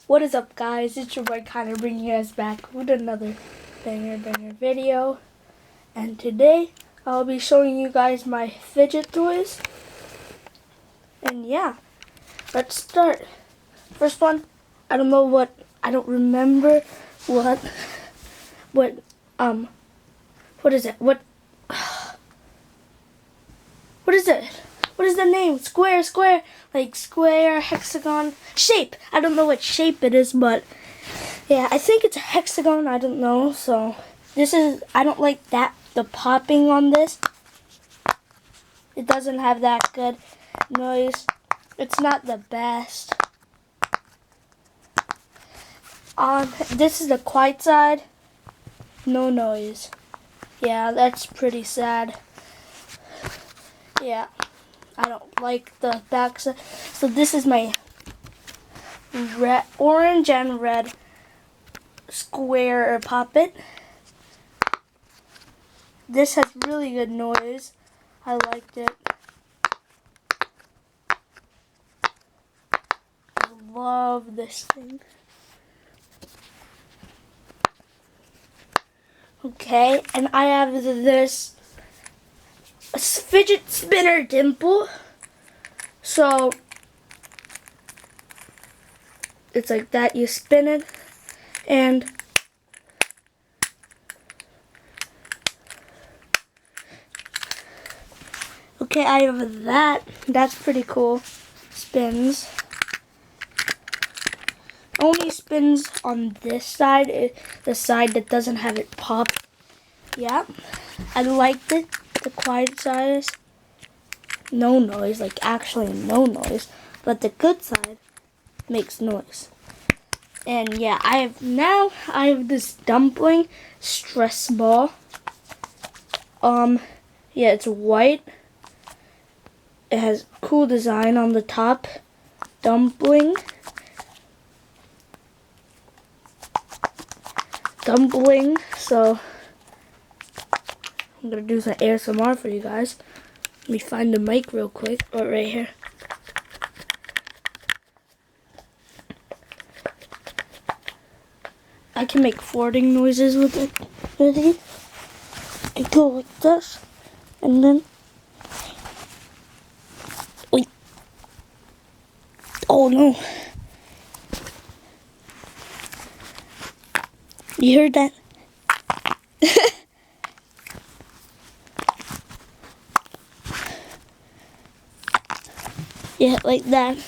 What is up, guys? It's your boy Connor, bringing you guys back with another banger video. And today I'll be showing you guys my fidget toys. And yeah, let's start. First one, I don't remember what is it? What is it? What is the name? Square, like square, hexagon, shape. I don't know what shape it is, but yeah, I think it's a hexagon. I don't know. So this is, I don't like the popping on this. It doesn't have that good noise. It's not the best. This is the quiet side. No noise. Yeah, that's pretty sad. Yeah, I don't like the back side. So this is my orange and red square poppet. This has really good noise. I liked it. I love this thing. Okay, and I have this fidget spinner dimple. So it's like that, you spin it, and okay, I have that. That's pretty cool. Spins. Only spins on this side, the side that doesn't have it pop. Yeah, I liked it. The quiet side, no noise, like actually no noise, but the good side makes noise. And yeah, I have this dumpling stress ball. Yeah, it's white. It has cool design on the top. Dumpling. So I'm gonna do some ASMR for you guys. Let me find the mic real quick. Oh, right here. I can make farting noises with it. Ready? I go like this, and then wait. Oh no! You heard that? Yeah, like that.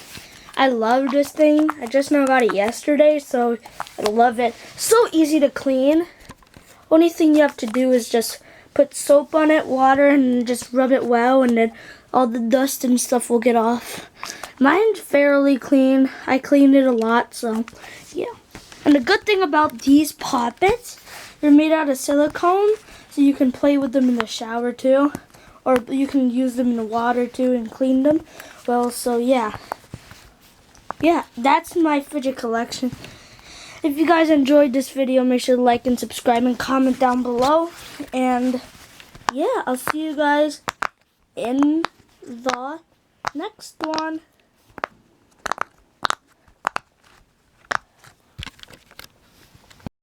I love this thing. I just now got it yesterday, so I love it. So easy to clean. Only thing you have to do is just put soap on it, water, and just rub it well, and then all the dust and stuff will get off. Mine's fairly clean. I cleaned it a lot, so yeah. And the good thing about these poppets, they're made out of silicone, so you can play with them in the shower too. Or you can use them in the water too and clean them. Well, so yeah. Yeah, that's my fidget collection. If you guys enjoyed this video, make sure to like and subscribe and comment down below. And yeah, I'll see you guys in the next one.